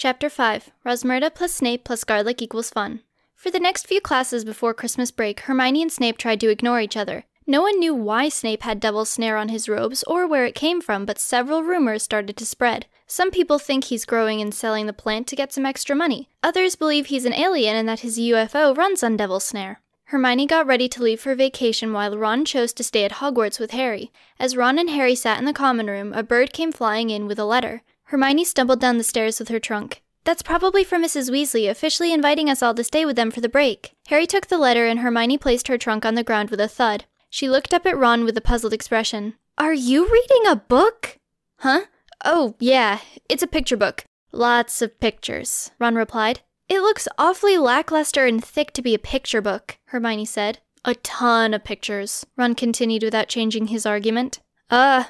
Chapter 5, Rosmerta+Snape+Garlic equals fun. For the next few classes before Christmas break, Hermione and Snape tried to ignore each other. No one knew why Snape had Devil's Snare on his robes or where it came from, but several rumors started to spread. Some people think he's growing and selling the plant to get some extra money. Others believe he's an alien and that his UFO runs on Devil's Snare. Hermione got ready to leave for vacation while Ron chose to stay at Hogwarts with Harry. As Ron and Harry sat in the common room, a bird came flying in with a letter. Hermione stumbled down the stairs with her trunk. "That's probably from Mrs. Weasley, officially inviting us all to stay with them for the break." Harry took the letter and Hermione placed her trunk on the ground with a thud. She looked up at Ron with a puzzled expression. "Are you reading a book?" "Huh? Oh, yeah, it's a picture book. Lots of pictures," Ron replied. "It looks awfully lackluster and thick to be a picture book," Hermione said. "A ton of pictures," Ron continued without changing his argument.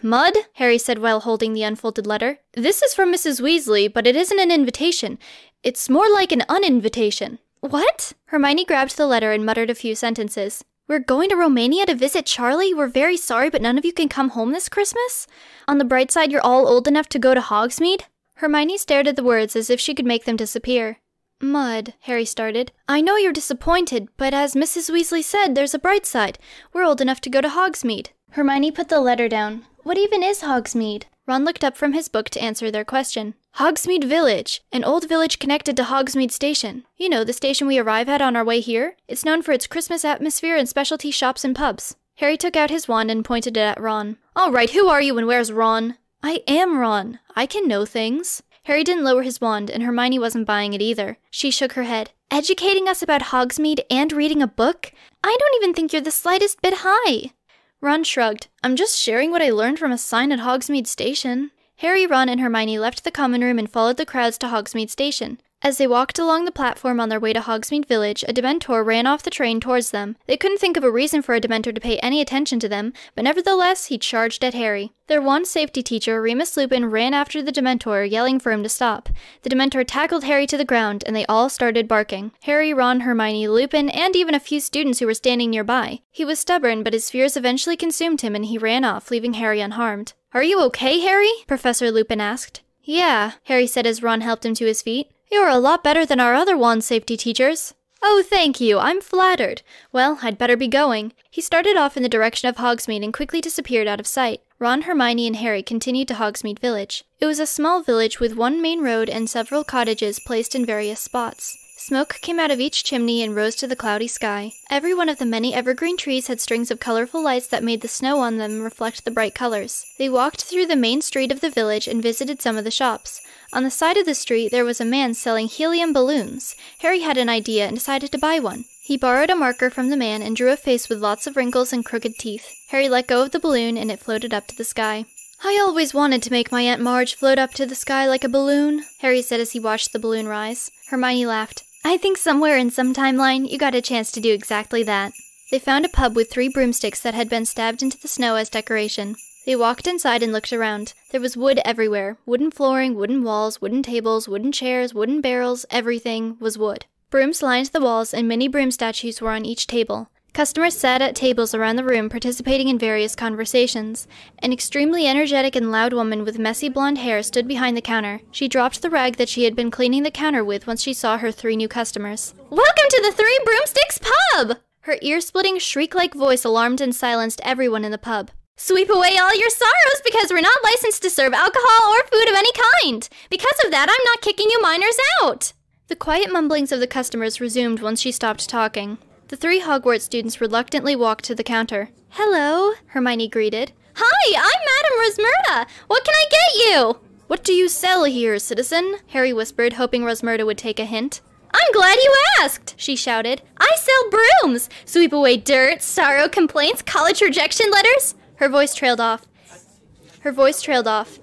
Mud?" Harry said while holding the unfolded letter. "This is from Mrs. Weasley, but it isn't an invitation. It's more like an uninvitation." "What?" Hermione grabbed the letter and muttered a few sentences. "We're going to Romania to visit Charlie. We're very sorry, but none of you can come home this Christmas. On the bright side, you're all old enough to go to Hogsmeade." Hermione stared at the words as if she could make them disappear. "Mud," Harry started. "I know you're disappointed, but as Mrs. Weasley said, there's a bright side. We're old enough to go to Hogsmeade." Hermione put the letter down. "What even is Hogsmeade?" Ron looked up from his book to answer their question. "Hogsmeade Village, an old village connected to Hogsmeade Station. You know, the station we arrive at on our way here? It's known for its Christmas atmosphere and specialty shops and pubs." Harry took out his wand and pointed it at Ron. "All right, who are you and where's Ron?" "I am Ron. I can know things." Harry didn't lower his wand, and Hermione wasn't buying it either. She shook her head. "Educating us about Hogsmeade and reading a book? I don't even think you're the slightest bit high." Ron shrugged. "I'm just sharing what I learned from a sign at Hogsmeade Station." Harry, Ron, and Hermione left the common room and followed the crowds to Hogsmeade Station. As they walked along the platform on their way to Hogsmeade Village, a Dementor ran off the train towards them. They couldn't think of a reason for a Dementor to pay any attention to them, but nevertheless, he charged at Harry. Their wand safety teacher, Remus Lupin, ran after the Dementor, yelling for him to stop. The Dementor tackled Harry to the ground, and they all started barking. Harry, Ron, Hermione, Lupin, and even a few students who were standing nearby. He was stubborn, but his fears eventually consumed him, and he ran off, leaving Harry unharmed. "Are you okay, Harry?" Professor Lupin asked. "Yeah," Harry said as Ron helped him to his feet. "You're a lot better than our other wand safety teachers." "Oh, thank you. I'm flattered. Well, I'd better be going." He started off in the direction of Hogsmeade and quickly disappeared out of sight. Ron, Hermione, and Harry continued to Hogsmeade Village. It was a small village with one main road and several cottages placed in various spots. Smoke came out of each chimney and rose to the cloudy sky. Every one of the many evergreen trees had strings of colorful lights that made the snow on them reflect the bright colors. They walked through the main street of the village and visited some of the shops. On the side of the street, there was a man selling helium balloons. Harry had an idea and decided to buy one. He borrowed a marker from the man and drew a face with lots of wrinkles and crooked teeth. Harry let go of the balloon and it floated up to the sky. "I always wanted to make my Aunt Marge float up to the sky like a balloon," Harry said as he watched the balloon rise. Hermione laughed. "I think somewhere in some timeline, you got a chance to do exactly that." They found a pub with 3 broomsticks that had been stabbed into the snow as decoration. They walked inside and looked around. There was wood everywhere. Wooden flooring, wooden walls, wooden tables, wooden chairs, wooden barrels, everything was wood. Brooms lined the walls and mini broom statues were on each table. Customers sat at tables around the room participating in various conversations. An extremely energetic and loud woman with messy blonde hair stood behind the counter. She dropped the rag that she had been cleaning the counter with once she saw her 3 new customers. "Welcome to the 3 Broomsticks Pub!" Her ear-splitting shriek-like voice alarmed and silenced everyone in the pub. "Sweep away all your sorrows because we're not licensed to serve alcohol or food of any kind. Because of that, I'm not kicking you minors out." The quiet mumblings of the customers resumed once she stopped talking. The 3 Hogwarts students reluctantly walked to the counter. "Hello," Hermione greeted. "Hi, I'm Madame Rosmerta. What can I get you?" "What do you sell here, citizen?" Harry whispered, hoping Rosmerta would take a hint. "I'm glad you asked," she shouted. "I sell brooms. Sweep away dirt, sorrow, complaints, college rejection letters." Her voice trailed off.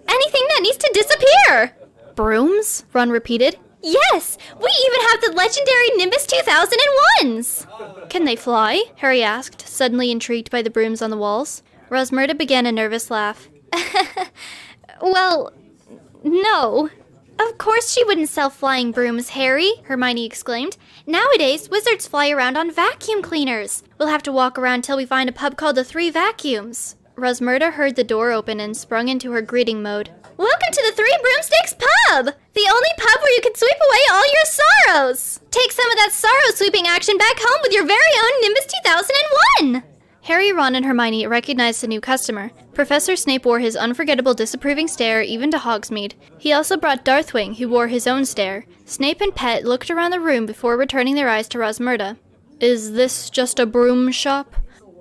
"Anything that needs to disappear." "Brooms?" Ron repeated. "Yes! We even have the legendary Nimbus 2001s! "Can they fly?" Harry asked, suddenly intrigued by the brooms on the walls. Rosmerta began a nervous laugh. "Well, no." "Of course she wouldn't sell flying brooms, Harry," Hermione exclaimed. "Nowadays, wizards fly around on vacuum cleaners. We'll have to walk around till we find a pub called the 3 Vacuums." Rosmerta heard the door open and sprung into her greeting mode. "Welcome to the 3 Broomsticks Pub! The only pub where you can could sweep away all your sorrows! Take some of that sorrow-sweeping action back home with your very own Nimbus 2001! Harry, Ron, and Hermione recognized the new customer. Professor Snape wore his unforgettable disapproving stare even to Hogsmeade. He also brought Darthwing, who wore his own stare. Snape and Pet looked around the room before returning their eyes to Rosmerta. Is this just a broom shop?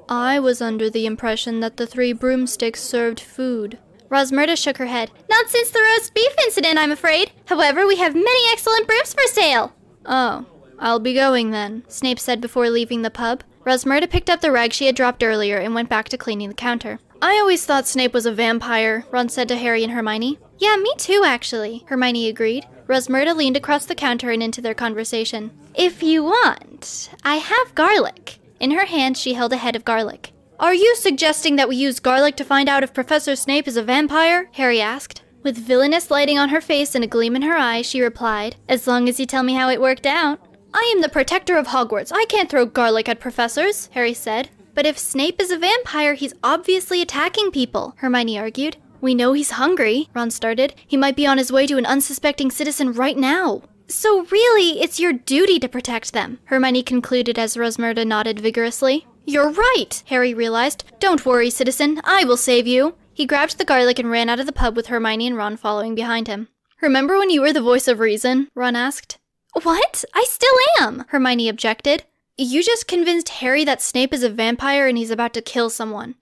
I was under the impression that the 3 broomsticks served food. Rosmerta shook her head. Not since the roast beef incident, I'm afraid. However, we have many excellent brooms for sale. Oh, I'll be going then, Snape said before leaving the pub. Rosmerta picked up the rag she had dropped earlier and went back to cleaning the counter. I always thought Snape was a vampire, Ron said to Harry and Hermione. Yeah, me too, actually, Hermione agreed. Rosmerta leaned across the counter and into their conversation. If you want, I have garlic. In her hand, she held a head of garlic. Are you suggesting that we use garlic to find out if Professor Snape is a vampire? Harry asked. With villainous lighting on her face and a gleam in her eye, she replied, as long as you tell me how it worked out. I am the protector of Hogwarts. I can't throw garlic at professors, Harry said. But if Snape is a vampire, he's obviously attacking people, Hermione argued. We know he's hungry, Ron started. He might be on his way to an unsuspecting citizen right now. So really, it's your duty to protect them, Hermione concluded as Rosmerta nodded vigorously. You're right, Harry realized. Don't worry, citizen. I will save you. He grabbed the garlic and ran out of the pub with Hermione and Ron following behind him. Remember when you were the voice of reason? Ron asked. What? I still am, Hermione objected. You just convinced Harry that Snape is a vampire and he's about to kill someone.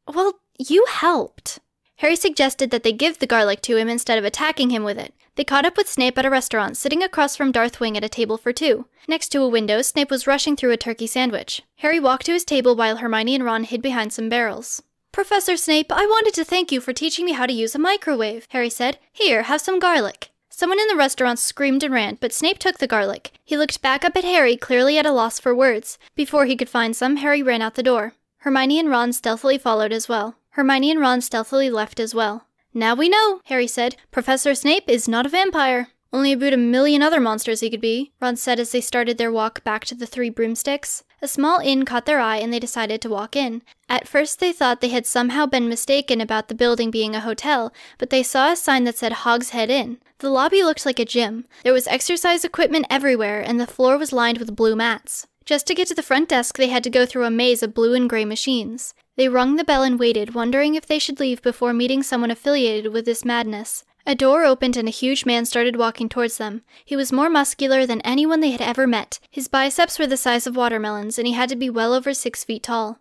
Well, you helped. Harry suggested that they give the garlic to him instead of attacking him with it. They caught up with Snape at a restaurant, sitting across from Darthwing at a table for 2. Next to a window, Snape was rushing through a turkey sandwich. Harry walked to his table while Hermione and Ron hid behind some barrels. Professor Snape, I wanted to thank you for teaching me how to use a microwave, Harry said. Here, have some garlic. Someone in the restaurant screamed and ran, but Snape took the garlic. He looked back up at Harry, clearly at a loss for words. Before he could find some, Harry ran out the door. Hermione and Ron stealthily followed as well. Hermione and Ron stealthily left as well. Now we know, Harry said. Professor Snape is not a vampire. Only about 1,000,000 other monsters he could be, Ron said as they started their walk back to the 3 broomsticks. A small inn caught their eye and they decided to walk in. At first they thought they had somehow been mistaken about the building being a hotel, but they saw a sign that said Hogshead Inn. The lobby looked like a gym. There was exercise equipment everywhere and the floor was lined with blue mats. Just to get to the front desk, they had to go through a maze of blue and gray machines. They rung the bell and waited, wondering if they should leave before meeting someone affiliated with this madness. A door opened and a huge man started walking towards them. He was more muscular than anyone they had ever met. His biceps were the size of watermelons, and he had to be well over 6 feet tall.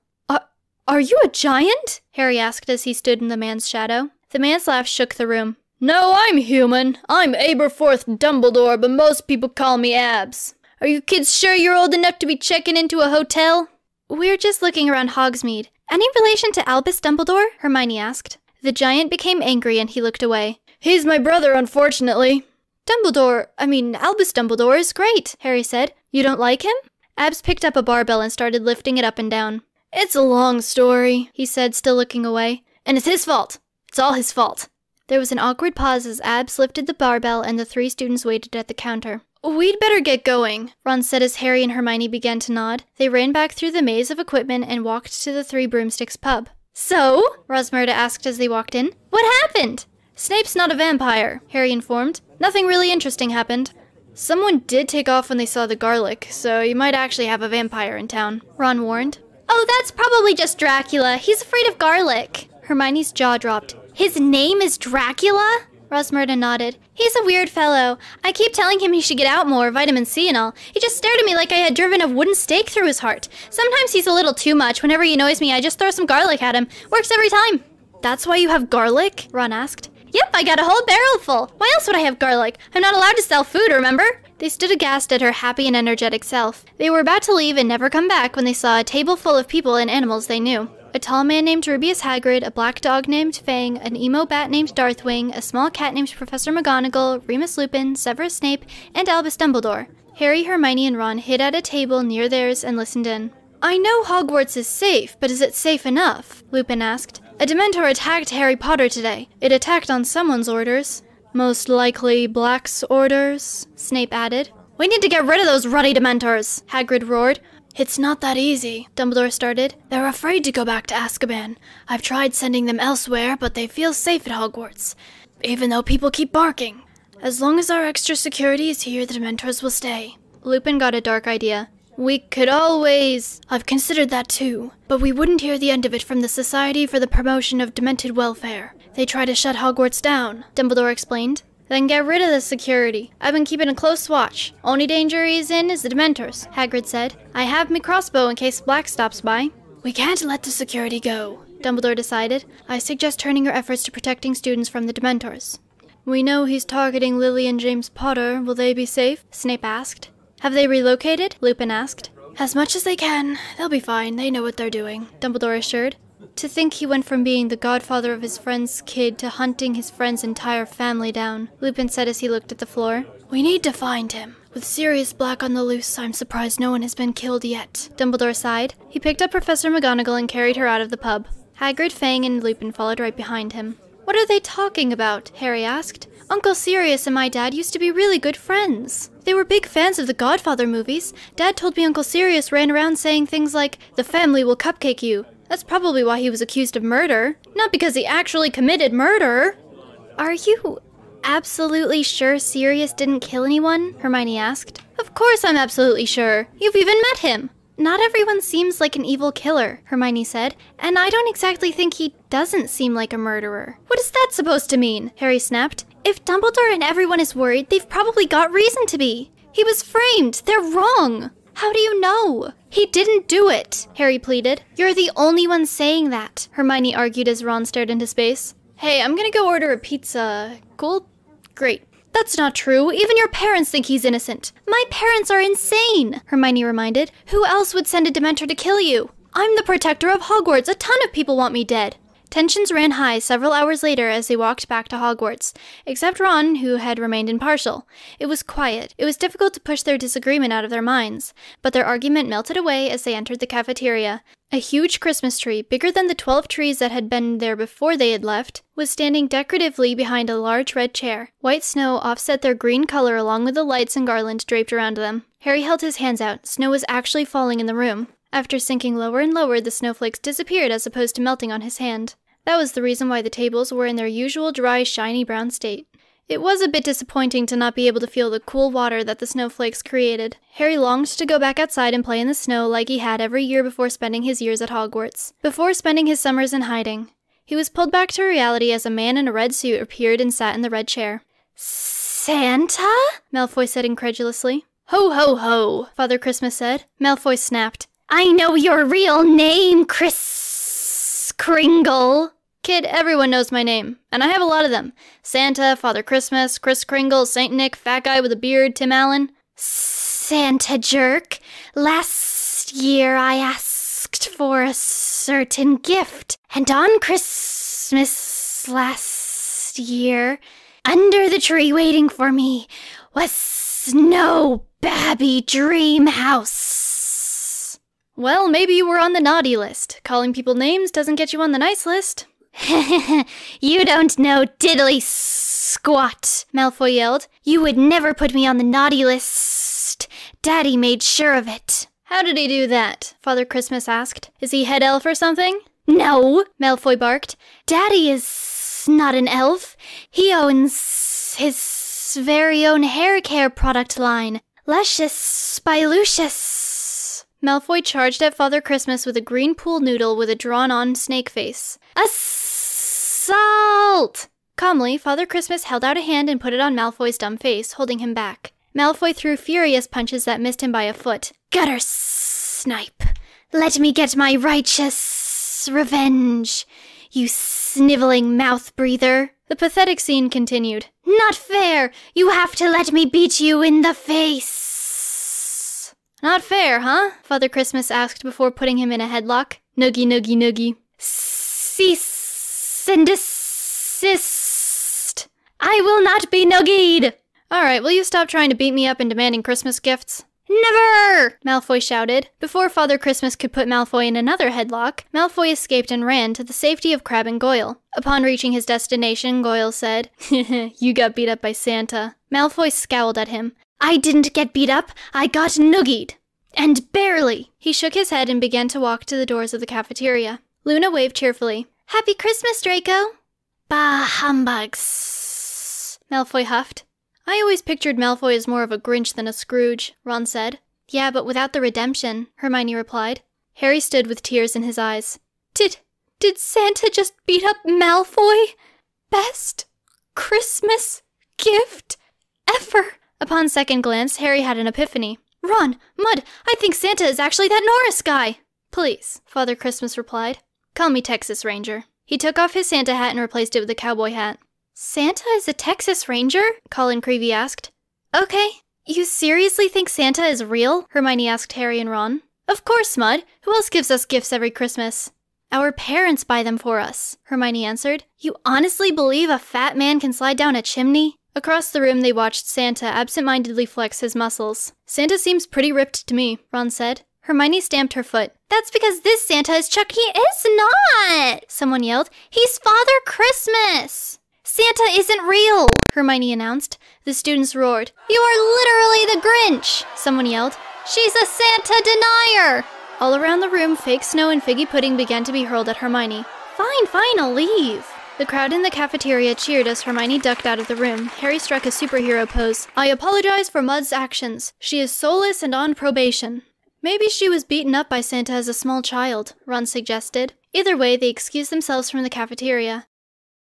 Are you a giant? Harry asked as he stood in the man's shadow. The man's laugh shook the room. No, I'm human. I'm Aberforth Dumbledore, but most people call me Abs. Are you kids sure you're old enough to be checking into a hotel? We're just looking around Hogsmeade. Any relation to Albus Dumbledore? Hermione asked. The giant became angry and he looked away. He's my brother, unfortunately. Albus Dumbledore is great, Harry said. You don't like him? Abs picked up a barbell and started lifting it up and down. It's a long story, he said, still looking away. And it's his fault. It's all his fault. There was an awkward pause as Abs lifted the barbell and the 3 students waited at the counter. We'd better get going, Ron said as Harry and Hermione began to nod. They ran back through the maze of equipment and walked to the 3 Broomsticks pub. So? Rosmerta asked as they walked in. What happened? Snape's not a vampire, Harry informed. Nothing really interesting happened. Someone did take off when they saw the garlic, so you might actually have a vampire in town, Ron warned. Oh, that's probably just Dracula. He's afraid of garlic. Hermione's jaw dropped. His name is Dracula? Rosmerta nodded. He's a weird fellow. I keep telling him he should get out more, vitamin C and all. He just stared at me like I had driven a wooden stake through his heart. Sometimes he's a little too much. Whenever he annoys me, I just throw some garlic at him. Works every time. That's why you have garlic? Ron asked. Yep, I got a whole barrel full. Why else would I have garlic? I'm not allowed to sell food, remember? They stood aghast at her happy and energetic self. They were about to leave and never come back when they saw a table full of people and animals they knew. A tall man named Rubius Hagrid, a black dog named Fang, an emo bat named Darthwing, a small cat named Professor McGonagall, Remus Lupin, Severus Snape, and Albus Dumbledore. Harry, Hermione, and Ron hid at a table near theirs and listened in. I know Hogwarts is safe, but is it safe enough? Lupin asked. A Dementor attacked Harry Potter today. It attacked on someone's orders. Most likely Black's orders, Snape added. We need to get rid of those ruddy Dementors, Hagrid roared. It's not that easy, Dumbledore started. They're afraid to go back to Azkaban. I've tried sending them elsewhere, but they feel safe at Hogwarts, even though people keep barking. As long as our extra security is here, the Dementors will stay. Lupin got a dark idea. We could always... I've considered that too, but we wouldn't hear the end of it from the Society for the Promotion of Demented Welfare. They try to shut Hogwarts down, Dumbledore explained. Then get rid of the security. I've been keeping a close watch. Only danger he's in is the Dementors, Hagrid said. I have me crossbow in case Black stops by. We can't let the security go, Dumbledore decided. I suggest turning your efforts to protecting students from the Dementors. We know he's targeting Lily and James Potter. Will they be safe? Snape asked. Have they relocated? Lupin asked. As much as they can. They'll be fine. They know what they're doing, Dumbledore assured. To think he went from being the godfather of his friend's kid to hunting his friend's entire family down, Lupin said as he looked at the floor. We need to find him. With Sirius Black on the loose, I'm surprised no one has been killed yet. Dumbledore sighed. He picked up Professor McGonagall and carried her out of the pub. Hagrid, Fang, and Lupin followed right behind him. What are they talking about? Harry asked. Uncle Sirius and my dad used to be really good friends. They were big fans of the Godfather movies. Dad told me Uncle Sirius ran around saying things like, the family will cupcake you. That's probably why he was accused of murder. Not because he actually committed murder. Are you absolutely sure Sirius didn't kill anyone? Hermione asked. Of course I'm absolutely sure. You've even met him. Not everyone seems like an evil killer, Hermione said, and I don't exactly think he doesn't seem like a murderer. What is that supposed to mean? Harry snapped. If Dumbledore and everyone is worried, they've probably got reason to be. He was framed. They're wrong. How do you know? He didn't do it, Harry pleaded. You're the only one saying that, Hermione argued as Ron stared into space. Hey, I'm gonna go order a pizza. Cool? Great. That's not true. Even your parents think he's innocent. My parents are insane, Hermione reminded. Who else would send a Dementor to kill you? I'm the protector of Hogwarts. A ton of people want me dead. Tensions ran high several hours later as they walked back to Hogwarts, except Ron, who had remained impartial. It was quiet. It was difficult to push their disagreement out of their minds, but their argument melted away as they entered the cafeteria. A huge Christmas tree, bigger than the 12 trees that had been there before they had left, was standing decoratively behind a large red chair. White snow offset their green color along with the lights and garlands draped around them. Harry held his hands out. Snow was actually falling in the room. After sinking lower and lower, the snowflakes disappeared as opposed to melting on his hand. That was the reason why the tables were in their usual dry, shiny brown state. It was a bit disappointing to not be able to feel the cool water that the snowflakes created. Harry longed to go back outside and play in the snow like he had every year before spending his years at Hogwarts. Before spending his summers in hiding. He was pulled back to reality as a man in a red suit appeared and sat in the red chair. Santa? Malfoy said incredulously. Ho ho ho, Father Christmas said. Malfoy snapped. I know your real name, Kris Kringle. Kid, everyone knows my name, and I have a lot of them. Santa, Father Christmas, Kris Kringle, Saint Nick, Fat Guy with a Beard, Tim Allen. Santa jerk. Last year I asked for a certain gift, and on Christmas last year, under the tree waiting for me was Snow Babby Dream House. Well, maybe you were on the naughty list. Calling people names doesn't get you on the nice list. You don't know diddly squat, Malfoy yelled. You would never put me on the naughty list. Daddy made sure of it. How did he do that? Father Christmas asked. Is he head elf or something? No, Malfoy barked. Daddy is not an elf. He owns his very own hair care product line. Luscious by Lucius. Malfoy charged at Father Christmas with a green pool noodle with a drawn-on snake face. Assault! Calmly, Father Christmas held out a hand and put it on Malfoy's dumb face, holding him back. Malfoy threw furious punches that missed him by a foot. Gutter snipe! Let me get my righteous revenge, you sniveling mouth-breather. The pathetic scene continued. Not fair! You have to let me beat you in the face! Not fair, huh? Father Christmas asked before putting him in a headlock. Noogie, noogie, noogie. Cease and desist. I will not be noogied. Alright, will you stop trying to beat me up and demanding Christmas gifts? Never! Malfoy shouted. Before Father Christmas could put Malfoy in another headlock, Malfoy escaped and ran to the safety of Crabbe and Goyle. Upon reaching his destination, Goyle said, You got beat up by Santa. Malfoy scowled at him. I didn't get beat up, I got noogied. And barely. He shook his head and began to walk to the doors of the cafeteria. Luna waved cheerfully. Happy Christmas, Draco! Bah humbugs, Malfoy huffed. I always pictured Malfoy as more of a Grinch than a Scrooge, Ron said. Yeah, but without the redemption, Hermione replied. Harry stood with tears in his eyes. Did Santa just beat up Malfoy? Best Christmas gift ever. Upon second glance, Harry had an epiphany. Ron, Mud, I think Santa is actually that Norris guy. Please, Father Christmas replied. Call me Texas Ranger. He took off his Santa hat and replaced it with a cowboy hat. Santa is a Texas Ranger? Colin Creevey asked. Okay. You seriously think Santa is real? Hermione asked Harry and Ron. Of course, Mud. Who else gives us gifts every Christmas? Our parents buy them for us, Hermione answered. You honestly believe a fat man can slide down a chimney? Across the room, they watched Santa absent-mindedly flex his muscles. Santa seems pretty ripped to me, Ron said. Hermione stamped her foot. That's because this Santa is Chuck. He is not! Someone yelled. He's Father Christmas! Santa isn't real, Hermione announced. The students roared. You are literally the Grinch, someone yelled. She's a Santa denier! All around the room, fake snow and figgy pudding began to be hurled at Hermione. Fine, I'll leave. The crowd in the cafeteria cheered as Hermione ducked out of the room. Harry struck a superhero pose. I apologize for Mud's actions. She is soulless and on probation. Maybe she was beaten up by Santa as a small child, Ron suggested. Either way, they excused themselves from the cafeteria.